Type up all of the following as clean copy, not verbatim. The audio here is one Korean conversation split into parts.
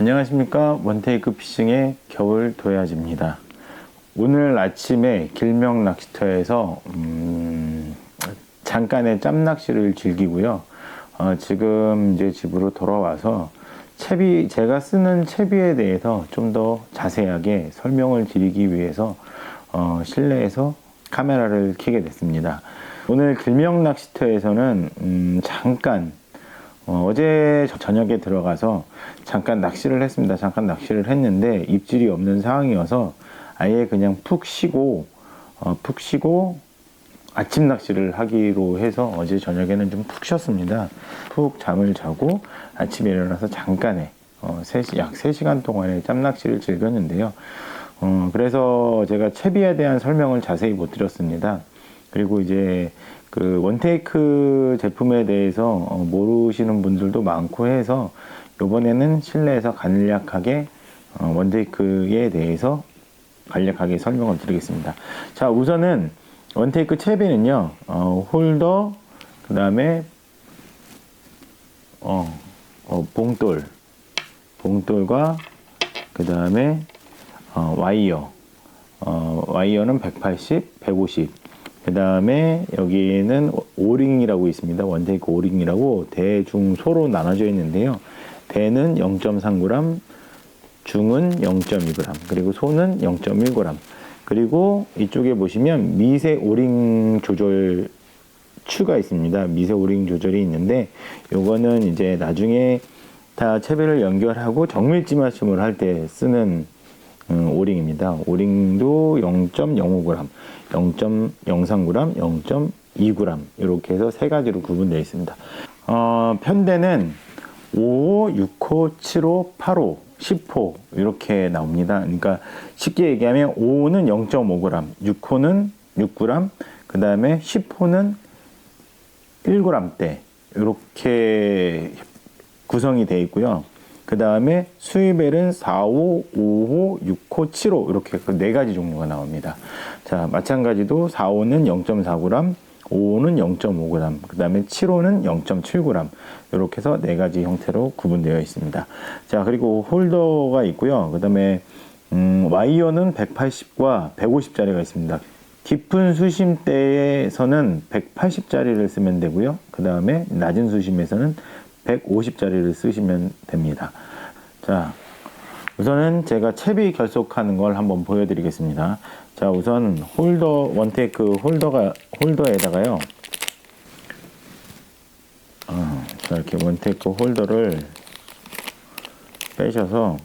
안녕하십니까. 원테이크 피싱의 겨울 도야지입니다. 오늘 아침에 길명 낚시터에서 잠깐의 짬낚시를 즐기고요. 지금 이제 집으로 돌아와서 제가 쓰는 채비에 대해서 좀 더 자세하게 설명을 드리기 위해서 실내에서 카메라를 켜게 됐습니다. 오늘 길명 낚시터에서는 잠깐 어제 저녁에 들어가서 잠깐 낚시를 했습니다. 잠깐 낚시를 했는데 입질이 없는 상황이어서 아예 그냥 푹 쉬고 아침 낚시를 하기로 해서 어제 저녁에는 좀 푹 쉬었습니다. 푹 잠을 자고 아침에 일어나서 잠깐의 약 3시간 동안의 짬낚시를 즐겼는데요. 그래서 제가 채비에 대한 설명을 자세히 못 드렸습니다. 그리고 이제 그 원테이크 제품에 대해서 모르시는 분들도 많고 해서 이번에는 실내에서 간략하게 원테이크에 대해서 간략하게 설명을 드리겠습니다. 자, 우선은 원테이크 채비는요, 홀더, 그 다음에 봉돌과 그 다음에 와이어는 180, 150. 그 다음에 여기에는 오링이라고 있습니다. 원테이크 오링이라고 대중소로 나눠져 있는데요. 대는 0.3g, 중은 0.2g, 그리고 소는 0.1g. 그리고 이쪽에 보시면 미세 오링 조절 추가 있습니다. 미세 오링 조절이 있는데 요거는 이제 나중에 다 채비를 연결하고 정밀지 맞춤을 할 때 쓰는 오링입니다. 오링도 0.05g, 0.03g, 0.2g 이렇게 해서 세 가지로 구분되어 있습니다. 편대는 5호, 6호, 7호, 8호, 10호 이렇게 나옵니다. 그러니까 쉽게 얘기하면 5호는 0.5g, 6호는 6g, 그 다음에 10호는 1g대 이렇게 구성이 되어 있고요. 그 다음에 수입벨은 4호, 5호, 6호, 7호 이렇게 그 네 가지 종류가 나옵니다. 자, 마찬가지도 4호는 0.4g, 5호는 0.5g, 그 다음에 7호는 0.7g 이렇게 해서 네 가지 형태로 구분되어 있습니다. 자, 그리고 홀더가 있고요. 그 다음에 와이어는 180과 150짜리가 있습니다. 깊은 수심대에서는 180짜리를 쓰면 되고요. 그 다음에 낮은 수심에서는 150짜리를 쓰시면 됩니다. 자, 우선은 제가 채비 결속하는 걸 한번 보여드리겠습니다. 자, 우선 원테이크 홀더에다가요. 자, 이렇게 원테이크 홀더를 빼셔서,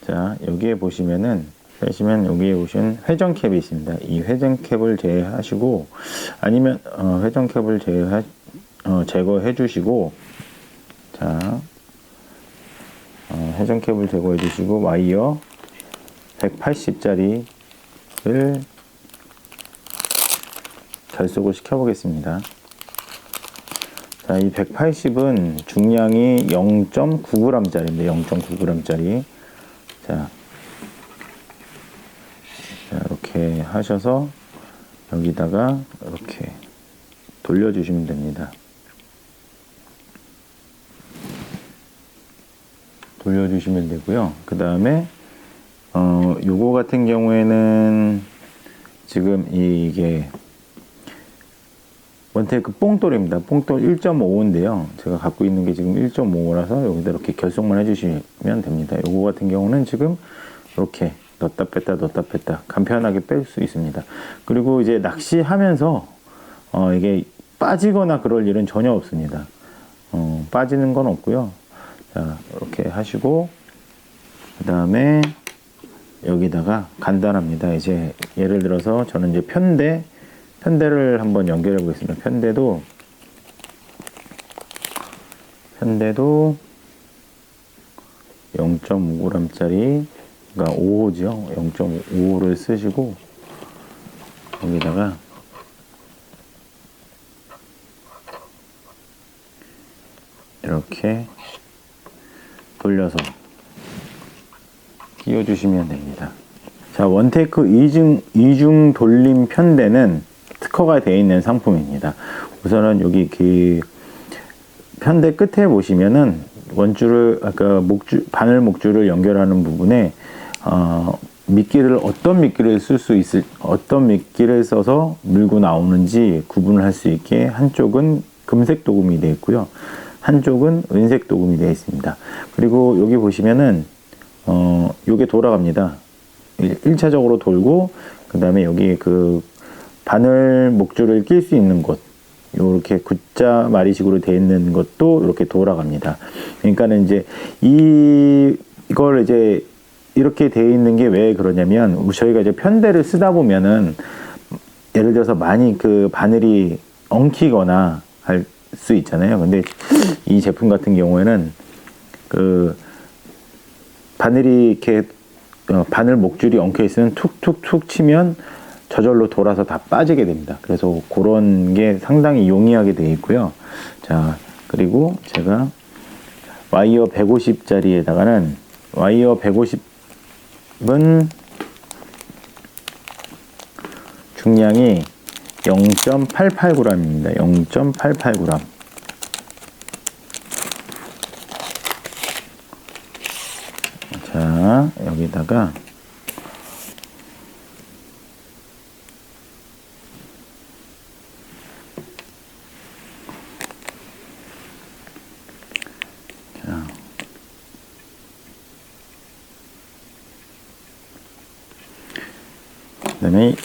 자, 여기에 보시면 여기에 보시면 회전캡이 있습니다. 이 회전캡을 제외하시고, 아니면, 회전캡을 제거해 주시고, 자, 회전캡을 제거해 주시고, 와이어 180짜리를 결속을 시켜 보겠습니다. 자, 이 180은 중량이 0.9g짜리인데, 0.9g짜리. 자, 이렇게 하셔서, 여기다가 이렇게 돌려주시면 됩니다. 돌려주시면 되고요. 그 다음에 요거 같은 경우에는 지금 이게 원테이크 뽕돌입니다. 뽕돌 1.5인데요. 제가 갖고 있는 게 지금 1.5라서 여기다 이렇게 결속만 해주시면 됩니다. 요거 같은 경우는 지금 이렇게 넣었다 뺐다 간편하게 뺄 수 있습니다. 그리고 이제 낚시하면서 이게 빠지거나 그럴 일은 전혀 없습니다. 빠지는 건 없고요. 자, 이렇게 하시고, 그 다음에 여기다가 간단합니다. 이제 예를 들어서 저는 이제 편대를 한번 연결해 보겠습니다. 편대도 0.5g짜리, 그러니까 5호죠. 0.5호를 쓰시고, 여기다가 이렇게 돌려서 끼워주시면 됩니다. 자, 원테이크 이중 돌림 편대는 특허가 되어 있는 상품입니다. 우선은 여기 그 편대 끝에 보시면은 원줄을 아까 바늘 목줄을 연결하는 부분에 미끼를 어떤 미끼를 어떤 미끼를 써서 밀고 나오는지 구분을 할 수 있게 한쪽은 금색 도금이 되어 있고요. 한쪽은 은색 도금이 되어 있습니다. 그리고 여기 보시면은 요게 돌아갑니다. 1차적으로 돌고 그 다음에 여기 그 바늘 목줄을 낄 수 있는 곳 이렇게 V자 마리식으로 되어 있는 것도 이렇게 돌아갑니다. 그러니까는 이제 이걸 이제 이렇게 되어 있는 게 왜 그러냐면 저희가 이제 편대를 쓰다 보면은 예를 들어서 많이 그 바늘이 엉키거나 할 수 있잖아요. 근데 이 제품 같은 경우에는 그 바늘이 이렇게 바늘 목줄이 엉켜 있으면 툭툭툭 치면 저절로 돌아서 다 빠지게 됩니다. 그래서 그런 게 상당히 용이하게 되어 있고요. 자, 그리고 제가 와이어 150짜리에다가는 와이어 150은 중량이 0.88g입니다. 0.88g. 자, 여기다가 그다음에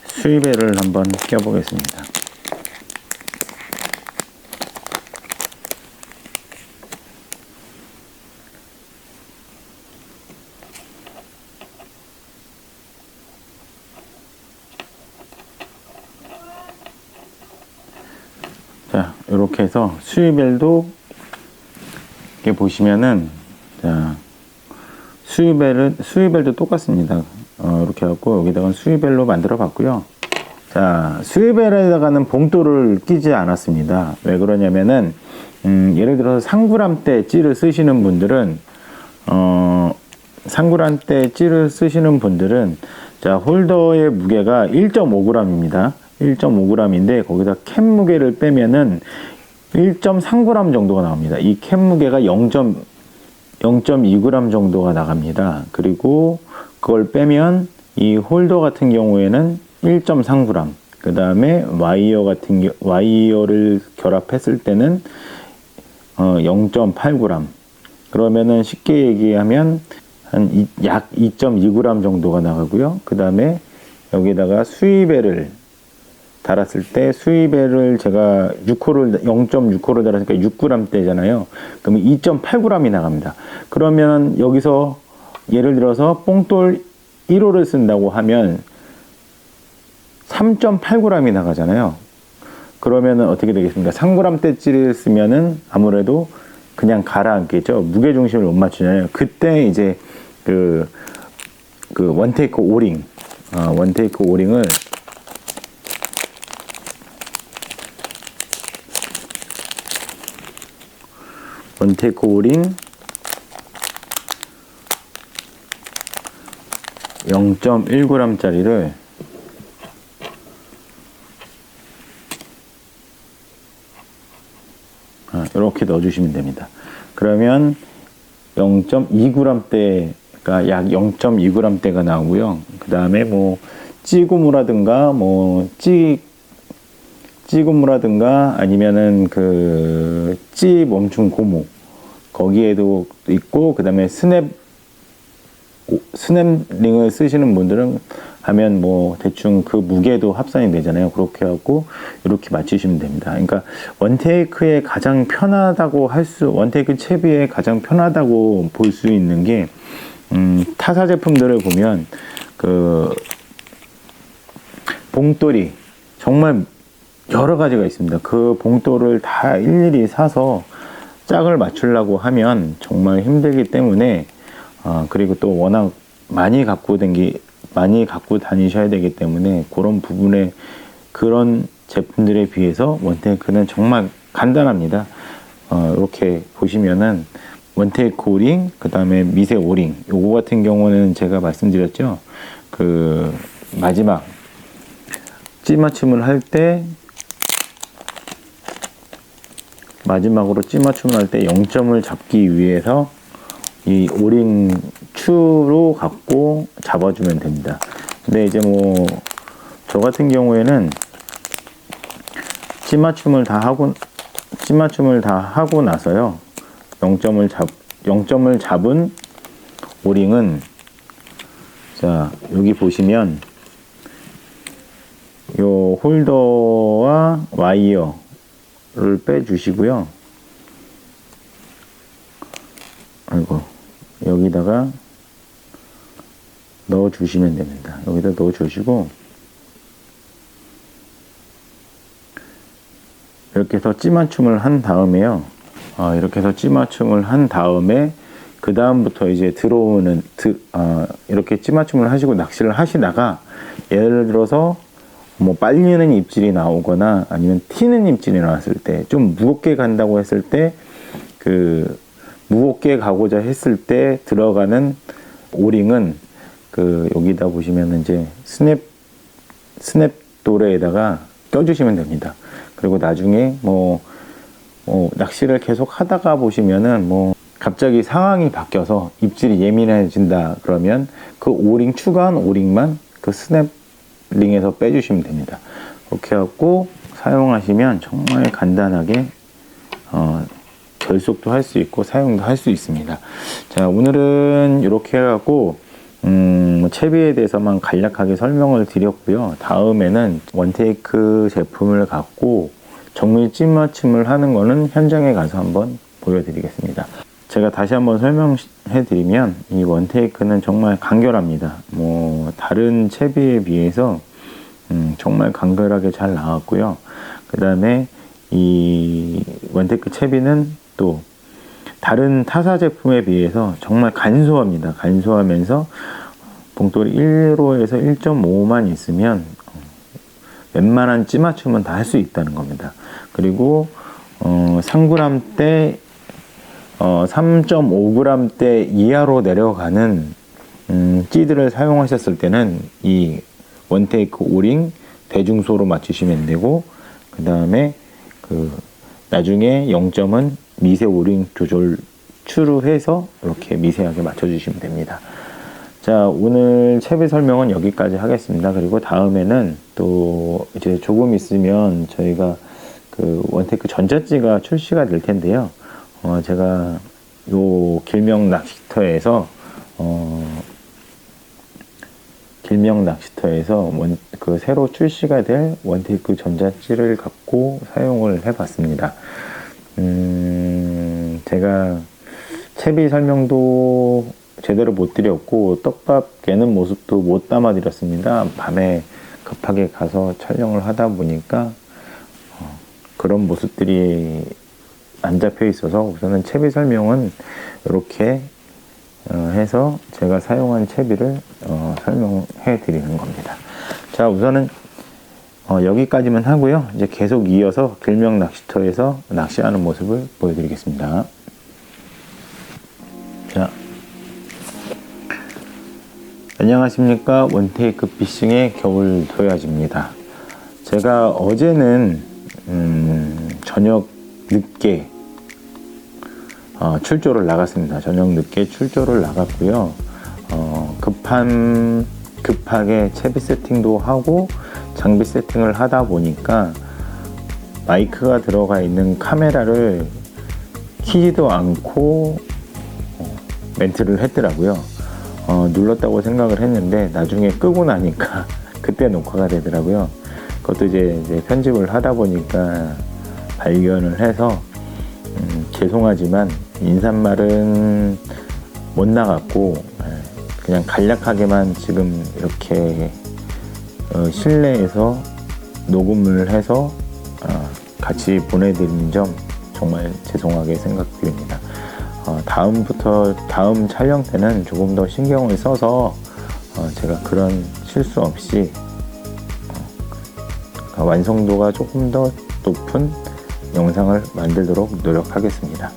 수입배를 한번 껴보겠습니다. 자, 이렇게 해서 수입벨도 이렇게 보시면은 자, 수입벨도 똑같습니다. 이렇게 해갖고 여기다가 수입벨로 만들어 봤고요. 자, 수입벨에다가는 봉돌을 끼지 않았습니다. 왜 그러냐면은 예를 들어서 상구람대 찌를 쓰시는 분들은 상구람대 찌를 쓰시는 분들은 자, 홀더의 무게가 1.5g입니다. 1.5g인데 거기다 캡 무게를 빼면은 1.3g 정도가 나옵니다. 이 캡 무게가 0.2g 정도가 나갑니다. 그리고 그걸 빼면 이 홀더 같은 경우에는 1.3g, 그 다음에 와이어를 결합했을 때는 0.8g. 그러면은 쉽게 얘기하면 한 약 2.2g 정도가 나가고요. 그 다음에 여기다가 수입배를 달았을 때 수입배를 제가 0.6호를 달았으니까 6g대잖아요. 그러면 2.8g이 나갑니다. 그러면 여기서 예를 들어서 뽕돌 1호를 쓴다고 하면 3.8g이 나가잖아요. 그러면은 어떻게 되겠습니까? 3g대찌를 쓰면은 아무래도 그냥 가라앉겠죠. 무게중심을 못 맞추잖아요. 그때 이제 그 원테이크 오링, 원테이크 오링을 원테이크 오링 0.1g 짜리를 이렇게 넣어주시면 됩니다. 그러면 0.2g대가 약 0.2g대가 나오고요. 그 다음에 뭐 찌고무라든가 뭐 찌고무라든가 아니면은 그 찌 멈춤 고무 거기에도 있고, 그 다음에 스냅링을 쓰시는 분들은 하면 뭐 대충 그 무게도 합산이 되잖아요. 그렇게 하고 이렇게 맞추시면 됩니다. 그러니까 원테이크에 가장 편하다고 원테이크 채비에 가장 편하다고 볼 수 있는 게 타사 제품들을 보면 그 봉돌이 정말 여러 가지가 있습니다. 그 봉돌을 다 일일이 사서 짝을 맞추려고 하면 정말 힘들기 때문에 그리고 또 워낙 많이 갖고 다니셔야 되기 때문에 그런 부분에 그런 제품들에 비해서 원테이크는 정말 간단합니다. 이렇게 보시면은 원테이크 오링, 그 다음에 미세 오링, 요거 같은 경우는 제가 말씀드렸죠. 그 마지막 찌 맞춤을 할 때 마지막으로 찌맞춤을 할 때 0점을 잡기 위해서 이 오링 추로 갖고 잡아주면 됩니다. 근데 이제 뭐 저 같은 경우에는 찌맞춤을 다 하고 나서요. 0점을 잡은 오링은, 자, 여기 보시면 요 홀더와 와이어를 빼주시고요. 아이고, 여기다가 넣어주시면 됩니다. 여기다 넣어주시고, 이렇게 해서 찌맞춤을 한 다음에요. 이렇게 해서 찌맞춤을 한 다음에 그 다음부터 이제 들어오는 이렇게 찌맞춤을 하시고 낚시를 하시다가, 예를 들어서 뭐 빨리는 입질이 나오거나 아니면 튀는 입질이 나왔을 때, 좀 무겁게 간다고 했을 때, 그 무겁게 가고자 했을 때 들어가는 오링은 여기다 보시면 이제 스냅 도레에다가 껴주시면 됩니다. 그리고 나중에 낚시를 계속 하다가 보시면은 갑자기 상황이 바뀌어서 입질이 예민해진다 그러면 그 오링, 추가한 오링만 그 스냅 링에서 빼주시면 됩니다. 그렇게 해갖고 사용하시면 정말 간단하게 결속도 할 수 있고 사용도 할 수 있습니다. 자, 오늘은 이렇게 해갖고 채비에 대해서만 간략하게 설명을 드렸고요. 다음에는 원테이크 제품을 갖고 정밀 찌맞춤을 하는 거는 현장에 가서 한번 보여드리겠습니다. 제가 다시 한번 설명해 드리면, 이 원테이크는 정말 간결합니다. 다른 채비에 비해서 정말 간결하게 잘 나왔고요. 그 다음에 이 원테이크 채비는 또 다른 타사 제품에 비해서 정말 간소합니다. 간소하면서 봉돌이 1호에서 1.5만 있으면 웬만한 찌맞춤은 다 할 수 있다는 겁니다. 그리고 3g대 3.5g대 이하로 내려가는 찌들을 사용하셨을 때는 이 원테이크 오링 대중소로 맞추시면 되고, 그 다음에 나중에 0점은 미세 오링 조절 추루해서 이렇게 미세하게 맞춰주시면 됩니다. 자, 오늘 채비 설명은 여기까지 하겠습니다. 그리고 다음에는 또 이제 조금 있으면 저희가 원테이크 전자찌가 출시가 될 텐데요. 제가 요 길명 낚시터에서 새로 출시가 될 원테이크 전자찌를 갖고 사용을 해봤습니다. 제가 채비 설명도 제대로 못 드렸고 떡밥 깨는 모습도 못 담아 드렸습니다. 밤에 급하게 가서 촬영을 하다 보니까 그런 모습들이 안 잡혀 있어서 우선은 채비 설명은 이렇게 해서 제가 사용한 채비를 설명해 드리는 겁니다. 자, 우선은 여기까지만 하고요. 이제 계속 이어서 길명 낚시터에서 낚시하는 모습을 보여드리겠습니다. 자, 안녕하십니까. 원테이크 피싱의 겨울 도야지입니다. 제가 어제는 저녁 늦게 출조를 나갔습니다. 저녁 늦게 출조를 나갔고요. 급하게 채비 세팅도 하고 장비 세팅을 하다 보니까 마이크가 들어가 있는 카메라를 키지도 않고 멘트를 했더라고요. 눌렀다고 생각을 했는데 나중에 끄고 나니까 그때 녹화가 되더라고요. 그것도 이제 편집을 하다 보니까 발견을 해서 죄송하지만 인사말은 못 나갔고 그냥 간략하게만 지금 이렇게 실내에서 녹음을 해서 같이 보내드린 점 정말 죄송하게 생각드립니다. 다음 촬영 때는 조금 더 신경을 써서 제가 그런 실수 없이 완성도가 조금 더 높은 영상을 만들도록 노력하겠습니다.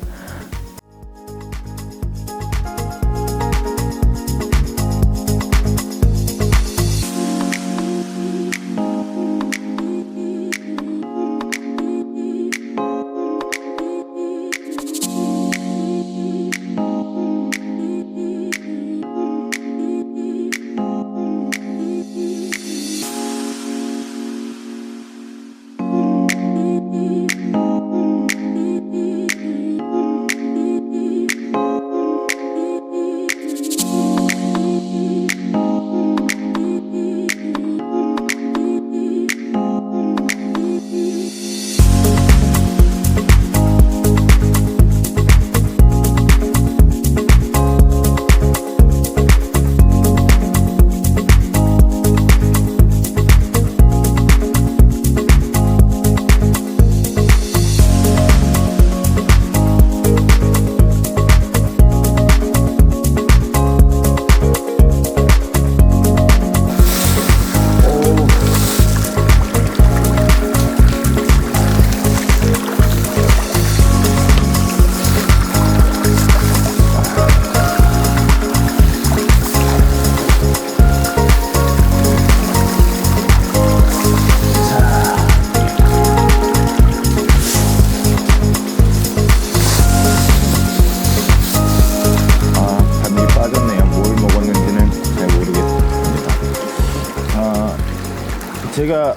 제가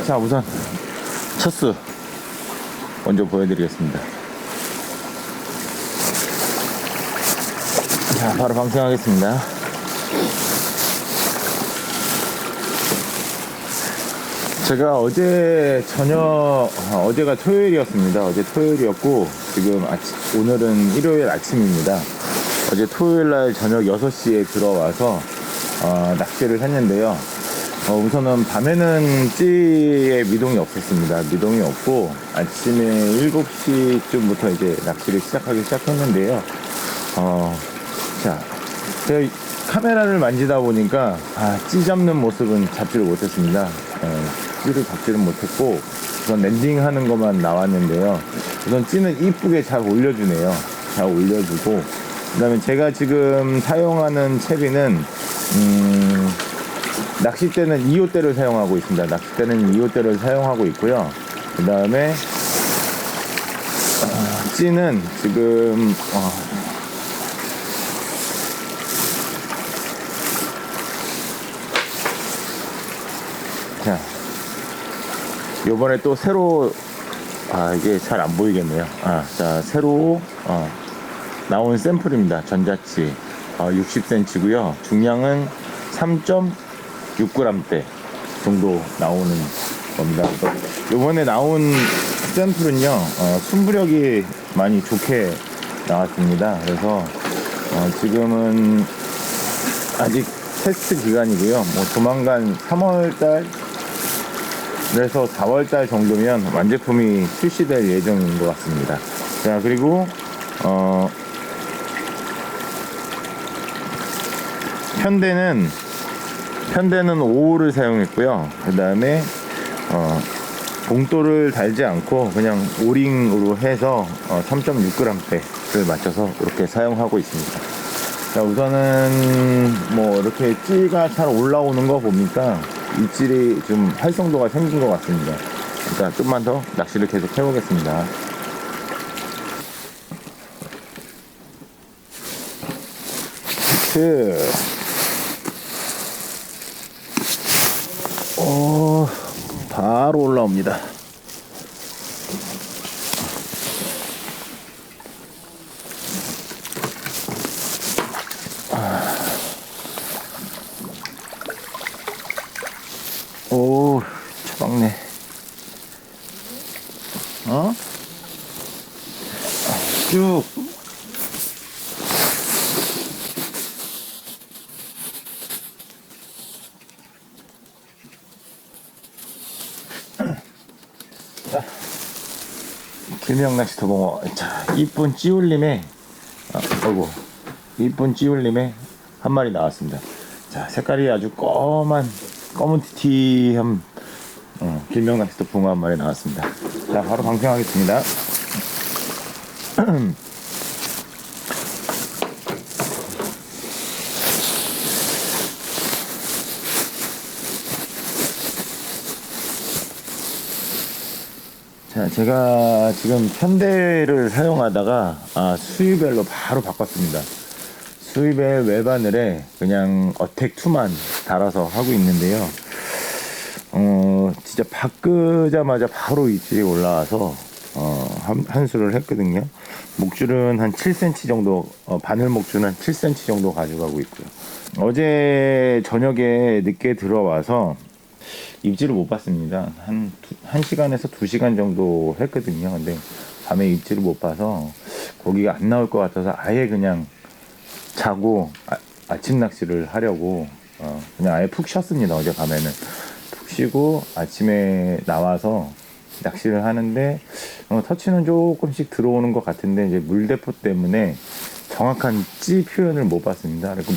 자 우선 첫 수 먼저 보여드리겠습니다. 자 바로 방생하겠습니다. 제가 어제 저녁 어제가 토요일이었습니다. 어제 토요일이었고 지금 오늘은 일요일 아침입니다. 어제 토요일날 저녁 6시에 들어와서 낚시를 했는데요. 우선은 밤에는 찌에 미동이 없었습니다. 미동이 없고 아침에 7시쯤부터 이제 낚시를 시작했는데요. 자, 제가 카메라를 만지다 보니까 찌 잡는 모습은 잡지를 못했습니다. 찌를 잡지를 못했고 우선 랜딩하는 것만 나왔는데요. 우선 찌는 이쁘게 잘 올려주네요. 잘 올려주고 그 다음에 제가 지금 사용하는 채비는 낚싯대는 2호대를 사용하고 있습니다. 낚싯대는 2호대를 사용하고 있고요. 그 다음에 찌는 지금 자 요번에 또 새로 이게 잘 안 보이겠네요. 자 새로 나온 샘플입니다. 전자치 60cm고요. 중량은 3.6g대 정도 나오는 겁니다. 요번에 나온 샘플은요 순부력이 많이 좋게 나왔습니다. 그래서 지금은 아직 테스트 기간이고요. 뭐 조만간 3월달 그래서 4월달 정도면 완제품이 출시될 예정인 것 같습니다. 자 그리고 편대는 5호를 사용했고요. 그 다음에 봉돌을 달지 않고 그냥 오링으로 해서 3.6g대를 맞춰서 이렇게 사용하고 있습니다. 자 우선은 뭐 이렇게 찌가 잘 올라오는 거 보니까 입질이 좀 활성도가 생긴 것 같습니다. 자 좀만 더 낚시를 계속 해보겠습니다. 바로 올라옵니다. 오, 처박네. 쭉. 자, 길명 낚시터 봉어. 자, 이쁜 찌울림에, 이쁜 찌울림에 한 마리 나왔습니다. 자, 색깔이 아주 검은 티티한 길명 낚시터 붕어 한 마리 나왔습니다. 자 바로 방생하겠습니다. 자 제가 지금 편대를 사용하다가 수위벨로 바로 바꿨습니다. 수위벨 외바늘에 그냥 어택2만 달아서 하고 있는데요. 진짜 바꾸자마자 바로 입질이 올라와서 한 수를 했거든요. 목줄은 한 7cm 정도, 바늘 목줄은 한 7cm 정도 가져가고 있고요. 어제 저녁에 늦게 들어와서 입질을 못 봤습니다. 한 1시간에서 2시간 정도 했거든요. 근데 밤에 입질을 못 봐서 고기가 안 나올 것 같아서 아예 그냥 자고 아침 낚시를 하려고 그냥 아예 푹 쉬었습니다. 어제 밤에는 푹 쉬고 아침에 나와서 낚시를 하는데 터치는 조금씩 들어오는 것 같은데 이제 물대포 때문에 정확한 찌 표현을 못 봤습니다. 그리고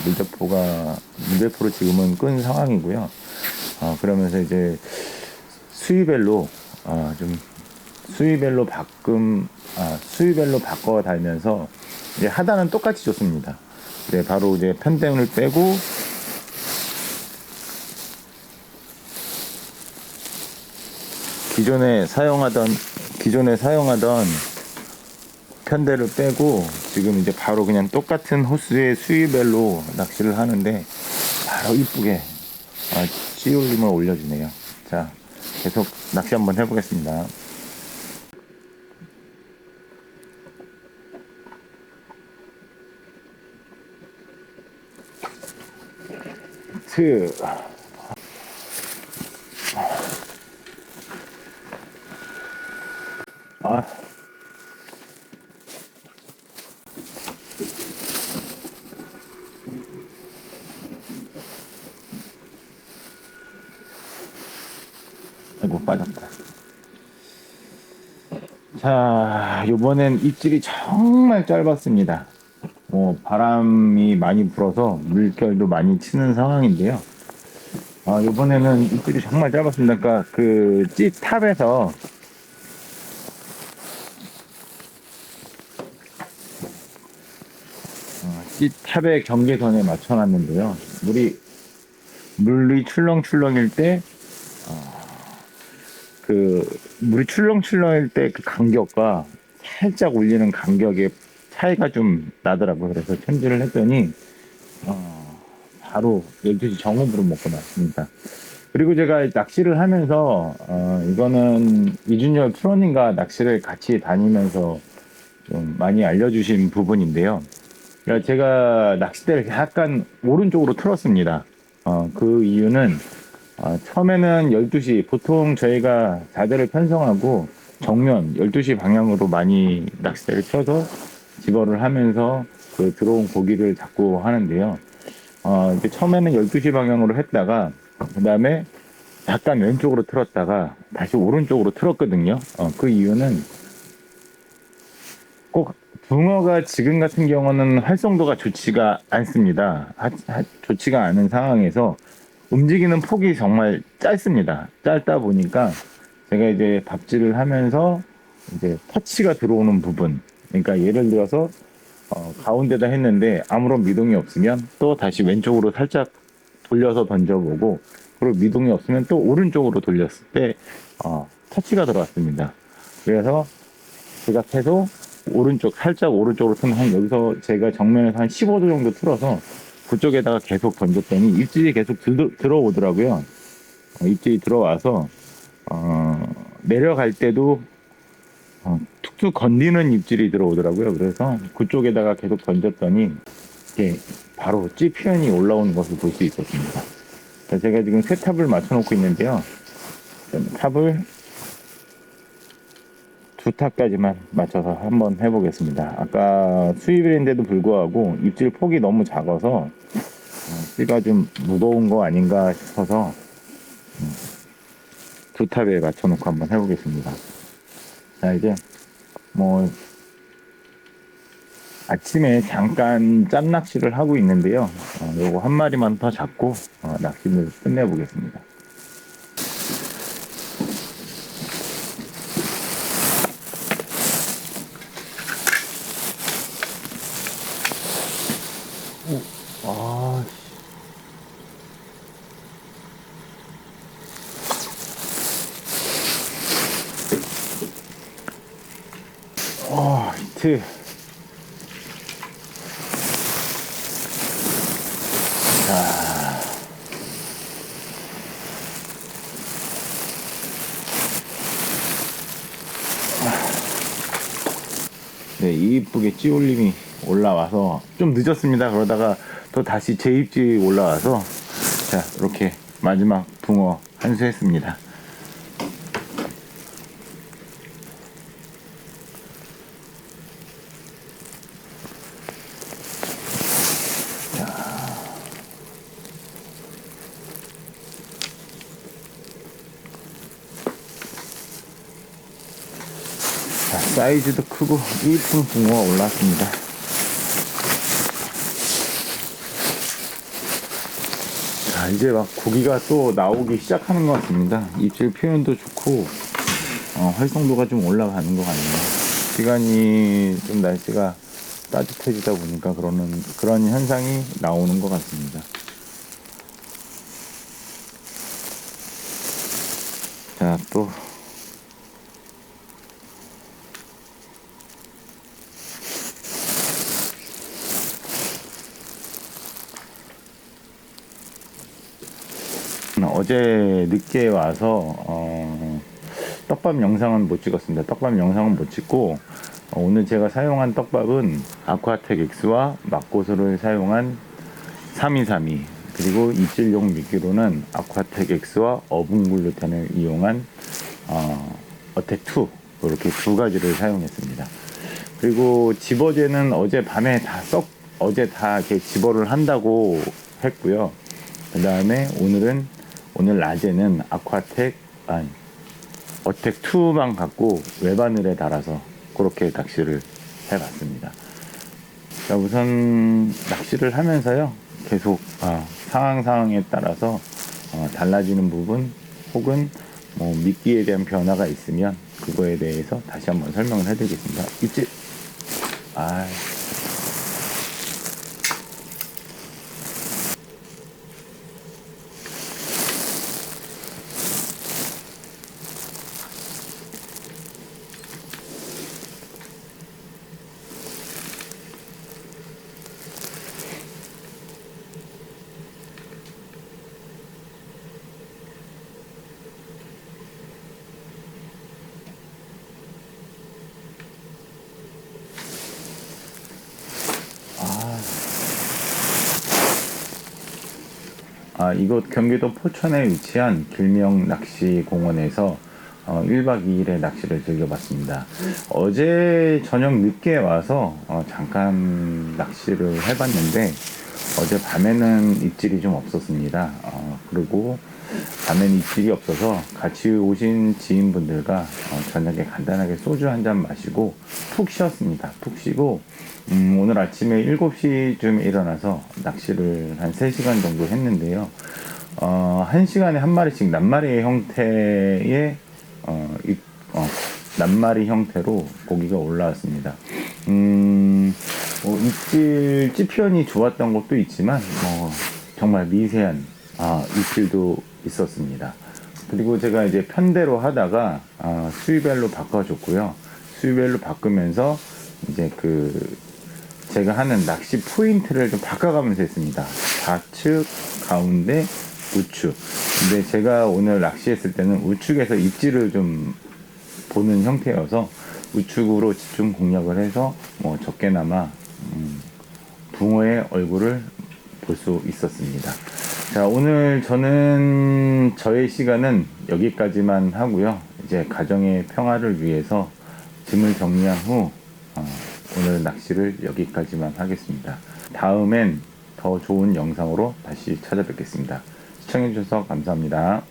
물대포로 지금은 끈 상황이고요. 그러면서 이제 수위벨로 수위벨로 바꿔 달면서 이제 하단은 똑같이 줬습니다. 네, 바로 이제 편대운을 빼고 기존에 사용하던 편대를 빼고 지금 이제 바로 그냥 똑같은 호스의 수위벨로 낚시를 하는데 바로 이쁘게 찌올림을 올려주네요. 자, 계속 낚시 한번 해보겠습니다. 트. 아. 아이고, 빠졌다. 자, 요번엔 입질이 정말 짧았습니다. 바람이 많이 불어서 물결도 많이 치는 상황인데요. 요번에는 입질이 정말 짧았습니다. 그러니까 그 찌탑에서 찌탑의 경계선에 맞춰놨는데요. 물이 출렁출렁일 때, 물이 출렁출렁일 때 그 간격과 살짝 올리는 간격의 차이가 좀 나더라고요. 그래서 챔질을 했더니, 바로 12시 정오부로 먹고 났습니다. 그리고 제가 낚시를 하면서, 이거는 이준열 프로님과 낚시를 같이 다니면서 좀 많이 알려주신 부분인데요. 그러니까 제가 낚싯대를 약간 오른쪽으로 틀었습니다. 그 이유는, 처음에는 12시, 보통 저희가 자대를 편성하고 정면 12시 방향으로 많이 낚싯대를 쳐서 집어를 하면서 그 들어온 고기를 잡고 하는데요. 이제 처음에는 12시 방향으로 했다가, 그 다음에 약간 왼쪽으로 틀었다가 다시 오른쪽으로 틀었거든요. 그 이유는 꼭 붕어가 지금 같은 경우는 활성도가 좋지가 않습니다. 좋지가 않은 상황에서 움직이는 폭이 정말 짧습니다. 짧다 보니까 제가 이제 밥질을 하면서 이제 터치가 들어오는 부분, 그러니까 예를 들어서 가운데다 했는데 아무런 미동이 없으면 또 다시 왼쪽으로 살짝 돌려서 던져보고, 그리고 미동이 없으면 또 오른쪽으로 돌렸을 때 터치가 들어왔습니다. 그래서 제가 계속 살짝 오른쪽으로 틀면 여기서 제가 정면에서 한 15도 정도 틀어서 그쪽에다가 계속 던졌더니 입질이 계속 들어오더라고요. 입질이 들어와서 내려갈 때도 툭툭 건드는 입질이 들어오더라고요. 그래서 그쪽에다가 계속 던졌더니 이렇게 바로 찌 표현이 올라오는 것을 볼 수 있었습니다. 제가 지금 세 탑을 맞춰 놓고 있는데요. 탑을 2탑까지만 맞춰서 한번 해보겠습니다. 아까 수입일인데도 불구하고 입질 폭이 너무 작아서 찌가 좀 무거운 거 아닌가 싶어서 2탑에 맞춰 놓고 한번 해보겠습니다. 자, 이제 아침에 잠깐 짬낚시를 하고 있는데요. 요거 한 마리만 더 잡고 낚시를 끝내보겠습니다. 히트. 네, 이쁘게 찌올림이 올라와서 좀 늦었습니다. 그러다가 또 다시 재입질이 올라와서 자, 이렇게 마지막 붕어 한수했습니다. 사이즈도 크고 이쁜 붕어가 올라왔습니다. 자, 이제 막 고기가 또 나오기 시작하는 것 같습니다. 입질 표현도 좋고 활성도가 좀 올라가는 것 같네요. 시간이 좀 날씨가 따뜻해지다 보니까 그런 현상이 나오는 것 같습니다. 자, 또 어제 늦게 와서 떡밥 영상은 못 찍었습니다. 떡밥 영상은 못 찍고 오늘 제가 사용한 떡밥은 아쿠아텍 X와 막고소를 사용한 3232 그리고 입질용 미끼로는 아쿠아텍 X와 어분글루텐을 이용한 어택2 이렇게 두 가지를 사용했습니다. 그리고 집어제는 어제 밤에 어제 다 이렇게 집어를 한다고 했고요. 그 다음에 오늘 낮에는 어택2만 갖고 외바늘에 달아서 그렇게 낚시를 해봤습니다. 자, 우선 낚시를 하면서요, 계속 상황에 따라서 달라지는 부분 혹은 뭐 미끼에 대한 변화가 있으면 그거에 대해서 다시 한번 설명을 해드리겠습니다. 입질. 이곳 경기도 포천에 위치한 길명 낚시공원에서 1박 2일의 낚시를 즐겨봤습니다. 어제 저녁 늦게 와서 잠깐 낚시를 해봤는데 어제 밤에는 입질이 좀 없었습니다. 그리고 밤에는 입질이 없어서 같이 오신 지인분들과 저녁에 간단하게 소주 한잔 마시고 푹 쉬었습니다. 푹 쉬고 오늘 아침에 7시쯤 일어나서 낚시를 한 3시간 정도 했는데요. 1시간에 한 마리씩 낱마리 형태의 낱마리 형태로 고기가 올라왔습니다. 입질 찌편이 좋았던 것도 있지만 정말 미세한 입질도 있었습니다. 그리고 제가 이제 편대로 하다가 수위별로 바꿔줬고요. 수위별로 바꾸면서 이제 제가 하는 낚시 포인트를 좀 바꿔가면서 했습니다. 좌측, 가운데, 우측. 근데 제가 오늘 낚시했을 때는 우측에서 입질을 좀 보는 형태여서 우측으로 집중 공략을 해서 적게나마 붕어의 얼굴을 볼 수 있었습니다. 자, 오늘 저의 시간은 여기까지만 하고요. 이제 가정의 평화를 위해서 짐을 정리한 후 오늘 낚시를 여기까지만 하겠습니다. 다음엔 더 좋은 영상으로 다시 찾아뵙겠습니다. 시청해주셔서 감사합니다.